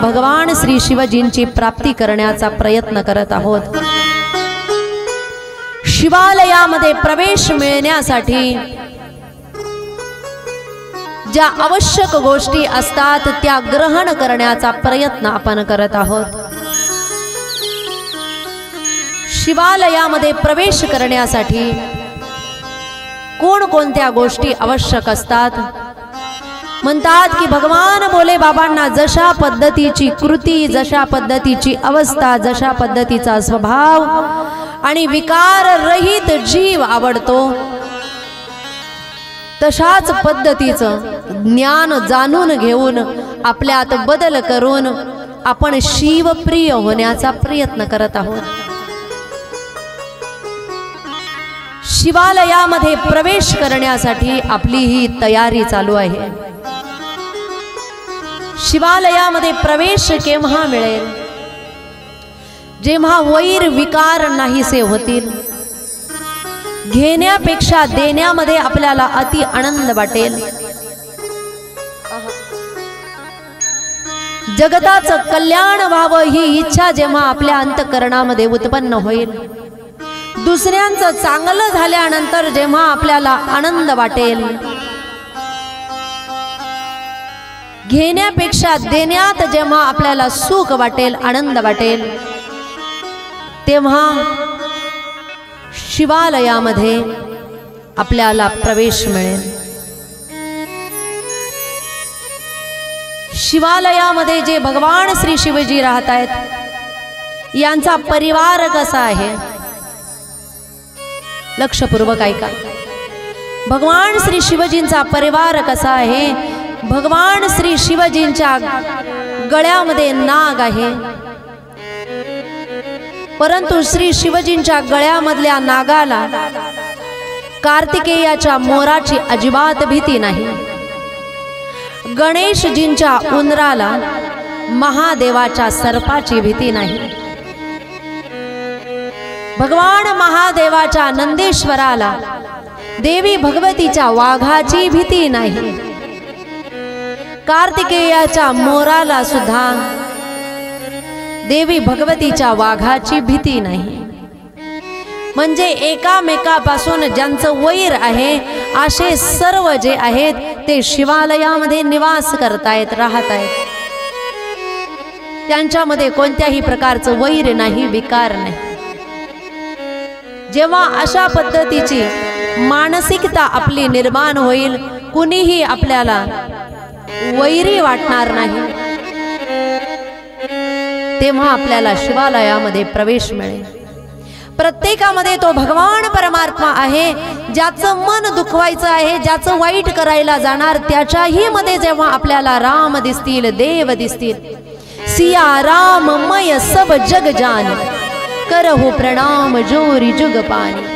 भगवान श्री शिवजींची प्राप्ती करण्याचा प्रयत्न करत आहोत। शिवालयामध्ये प्रवेश मिळण्यासाठी ज्या आवश्यक गोष्टी असतात त्या ग्रहण करण्याचा प्रयत्न आपण करत आहोत। शिवालयामध्ये प्रवेश करण्यासाठी कोणकोणत्या गोष्टी आवश्यक असतात? म्हणतात की भगवान भोले बाबांना जशा पद्धतीची कृती, जशा पद्धतीची अवस्था, जशा पद्धतीचा स्वभाव आणि विकार रहित जीव आवडतो तशाच पद्धतीचं ज्ञान जाणून घेऊन आपल्यात बदल करून आपण शिवप्रिय होण्याचा प्रयत्न करत आहोत। शिवालयामध्ये प्रवेश करण्यासाठी आपली ही तयारी चालू आहे। शिवालयामध्ये प्रवेश केव्हा मिळेल? जेव्हा वैर विकार नाहीसे होतील, घेण्यापेक्षा देण्यामध्ये आपल्याला अति आनंद वाटेल, जगताचं कल्याण व्हावं ही इच्छा जेव्हा आपल्या अंतःकरणामध्ये उत्पन्न होईल, दुसऱ्यांचं चांगलं झाल्यानंतर जेव्हा आपल्याला आनंद वाटेल, घेण्यापेक्षा देण्यात जेव्हा आपल्याला सुख वाटेल, आनंद वाटेल, तेव्हा शिवालयामध्ये आपल्याला प्रवेश मिळेल। शिवालयामध्ये जे भगवान श्री शिवजी राहत आहेत यांचा परिवार कसा आहे? लक्षपूर्वक ऐका। भगवान श्री शिवजींचा परिवार कसा आहे? भगवान श्री शिवजींच्या गळ्यामध्ये नाग आहे, परंतु श्री शिवजींच्या गळ्यामधल्या नागाला कार्तिकेयाच्या मोराची अजिबात भीती नाही। गणेशजींच्या उंदराला महादेवाच्या सर्पाची भीती नाही। भगवान महादेवाच्या नंदेश्वराला देवी भगवतीच्या वाघाची भीती नाही। कार्तिकेयाच्या मोराला सुद्धा देवी भगवतीच्या वाघाची भीती नाही। म्हणजे एकामेकापासून ज्यांचं वैर आहे असे सर्व जे आहेत ते शिवालयामध्ये निवास करतायत, राहत आहेत। त्यांच्यामध्ये कोणत्याही प्रकारचं वैर नाही, विकार नाही। जेव्हा अशा पद्धतीची मानसिकता आपली निर्माण होईल, कुणीही आपल्याला वैरी वाटणार नाही, तेव्हा आपल्याला शिवालयामध्ये प्रवेश मिळेल। प्रत्येकामध्ये तो भगवान परमात्मा आहे, ज्याचं मन दुखवायचं आहे, ज्याचं वाईट करायला जाणार त्याच्याही मध्ये जेव्हा आपल्याला राम दिसतील, देव दिसतील, सिया राम मय सब जग जान करहु प्रणाम जोरी जुग पानी।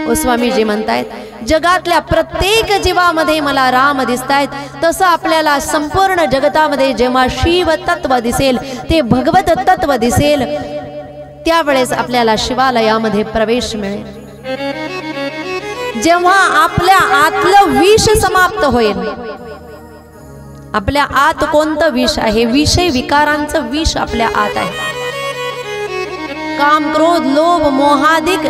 ओ स्वामीजी म्हणतायत जगातल्या प्रत्येक जीवामध्ये मला राम दिसतायत, तसं आपल्याला संपूर्ण जगतामध्ये जेव्हा शिव तत्व दिसेल, ते भगवत तत्व दिसेल, त्यावेळेस आपल्याला शिवालयामध्ये प्रवेश मिळेल। जेव्हा आपल्या आतलं विष समाप्त होईल, आपल्या आत कोणतं विष आहे? विषय विकारांचं विष आपल्या आत आहे। काम क्रोध लोभ मोहादिक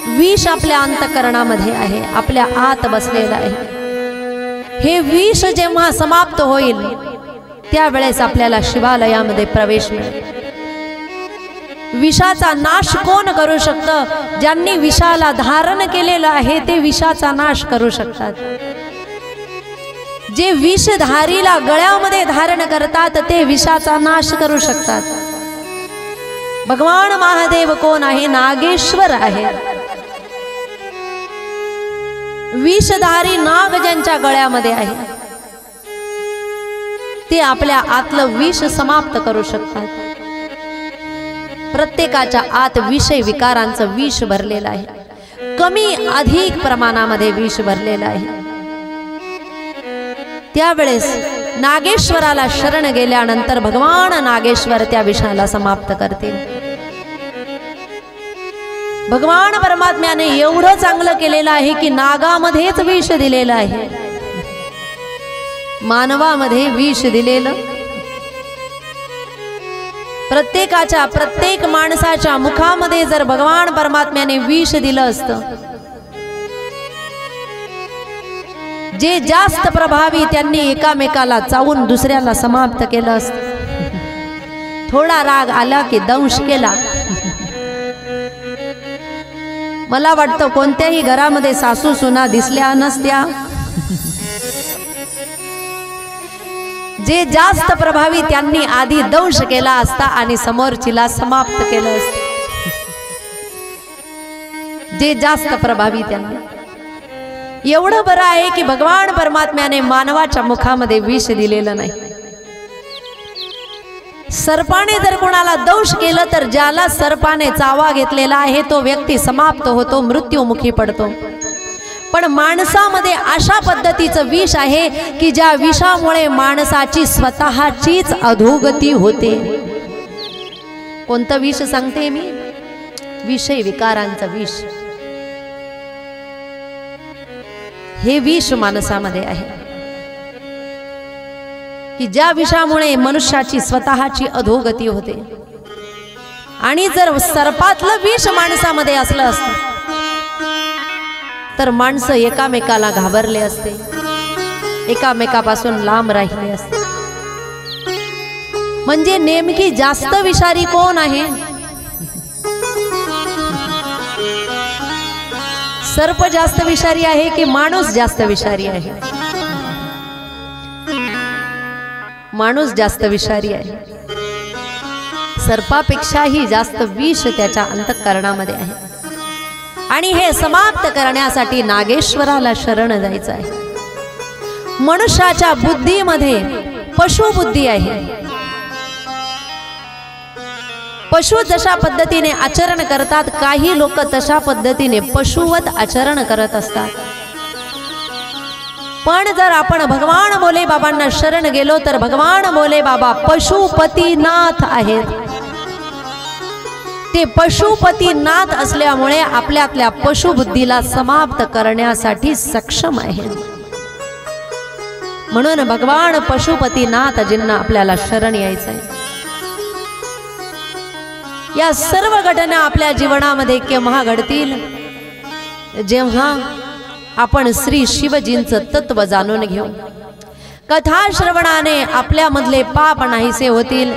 विष आपल्या अंतःकरणामध्ये आहे, आपल्या आत बसलेलं आहे। हे विष जेव्हा समाप्त होईल त्यावेळेस आपल्याला शिवालयामध्ये प्रवेश मिळेल। विषाचा नाश कोण करू शकतं? ज्यांनी विषाला धारण केलेलं आहे ते विषाचा नाश करू शकतात। जे विषधारीला गळ्यामध्ये धारण करतात ते विषाचा नाश करू शकतात। भगवान महादेव कोण आहे? नागेश्वर आहे। विषधारी नाग ज्यांच्या गळ्यामध्ये आहे ते आपल्या आतलं विष समाप्त करू शकतात। प्रत्येकाच्या आत विषय विकारांचं विष भरलेलं आहे, कमी अधिक प्रमाणामध्ये विष भरलेलं आहे। त्यावेळेस नागेश्वराला शरण गेल्यानंतर भगवान नागेश्वर त्या विषाला समाप्त करतील। भगवान परमात्म्याने एवढं चांगलं केलेलं आहे की नागामध्येच विष दिलेलं आहे, मानवामध्ये विष दिलेलं प्रत्येकाच्या प्रत्येक माणसाच्या मुखामध्ये जर भगवान परमात्म्याने विष दिलं असतं, जे जास्त प्रभावी त्यांनी एकामेकाला चावून दुसऱ्याला समाप्त केलं असतं. थोडा राग आला की दंश केला. मला वाटतं कोणत्याही घरामध्ये सासू सुना दिसल्या नसत्या. जे जास्त प्रभावी त्यांनी आधी दंश केला असता आणि समोरचीला समाप्त केलं असतं. जे जास्त प्रभावी त्यांनी. एवढं बरं आहे की भगवान परमात्म्याने मानवाच्या मुखामध्ये विष दिलेलं नाही. सर्पाने जर कोणाला दंश केलं तर ज्याला सर्पाने चावा घेतलेला आहे तो व्यक्ती समाप्त होतो, मृत्युमुखी पडतो. पण माणसामध्ये अशा पद्धतीचं विष आहे की ज्या विषामुळे माणसाची स्वतःचीच अधोगती होते. कोणतं विष सांगते मी? विषय विकारांचं विष. हे विष माणसामध्ये आहे की ज्या विषामुळे मनुष्याची स्वतःची अधोगती होते. आणि जर सर्पातलं विष माणसामध्ये असलं असतं तर माणसं एकामेकाला घाबरले असते, एकामेकापासून लांब राहिले असते. म्हणजे नेमकी जास्त विषारी कोण आहे? सर्प जास्त विषारी आहे की माणूस जास्त विषारी आहे? माणूस जास्त विषारी आहे. सर्पापेक्षाही जास्त विष त्याच्या अंतःकरणामध्ये आहे. आणि हे समाप्त करण्यासाठी नागेश्वराला शरण जायचं आहे. मनुष्याच्या बुद्धीमध्ये पशुबुद्धी आहे. पशु जशा पद्धतीने आचरण करतात, काही लोक तशा पद्धतीने पशुवत आचरण करत असतात. पण जर आपण भगवान भोले बाबांना शरण गेलो तर भगवान भोले बाबा पशुपतीनाथ आहेत. ते पशुपतीनाथ असल्यामुळे आपल्यातल्या पशुबुद्धीला समाप्त करण्यासाठी सक्षम आहे. म्हणून भगवान पशुपतीनाथजींना आपल्याला शरण यायचं आहे. या सर्व घटना आपल्या जीवनामध्ये केव्हा घडतील? जेव्हा आपण श्री शिवजींचं तत्व जाणून घेऊ. कथा श्रवणाने आपल्यामधले पाप नाहीसे होतील,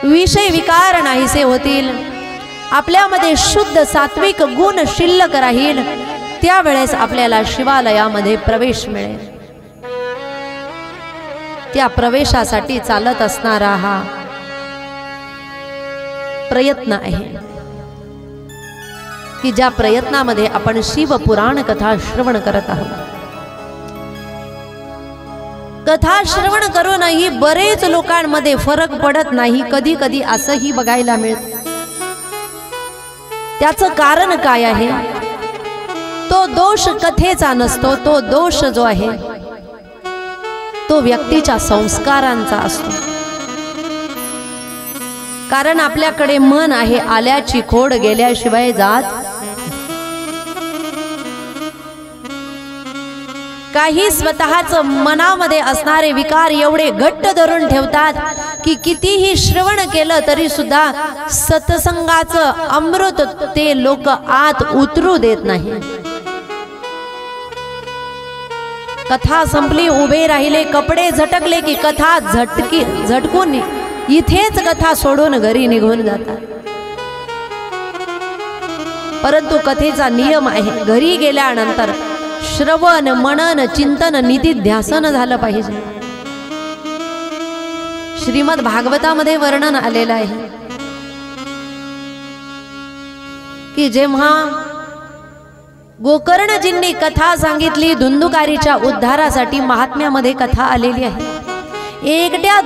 विषय विकार नाहीसे होतील, आपल्यामध्ये शुद्ध सात्विक गुण शिल्लक राहील. त्यावेळेस आपल्याला शिवालयामध्ये प्रवेश मिळेल. त्या प्रवेशासाठी चालत असणारा हा प्रयत्न आहे की ज्या प्रयत्नामध्ये आपण शिवपुराण कथा श्रवण करत आहोत. कथा श्रवण करूनही बरेच लोकांमध्ये फरक पडत नाही. कधी कधी असंही बघायला मिळतं. त्याचं कारण काय आहे? तो दोष कथेचा नसतो. तो दोष जो आहे तो व्यक्तीच्या संस्कारांचा असतो. कारण आपल्याकडे मन आहे, आल्याची खोड गेल्याशिवाय जात. काही स्वतःच मनामध्ये असणारे विकार एवढे घट्ट धरून ठेवतात की कितीही श्रवण केलं तरी सुद्धा सत्संगाचं अमृत ते लोक आत उतरू देत नाही. कथा संपली, उभे राहिले, कपडे झटकले की कथा झटकून इथेच कथा सोडून घरी निघून जातात. परंतु कथेचा नियम आहे, घरी गेल्यानंतर श्रवण मनन चिंतन निधिध्यासन झालं पाहिजे. श्रीमद भागवतामध्ये वर्णन आलेलं आहे की जेव्हा गोकर्णजींनी कथा सांगितली, धुंदुकारीच्या उद्धारासाठी महात्म्यामध्ये कथा आलेली आहे. एकट्या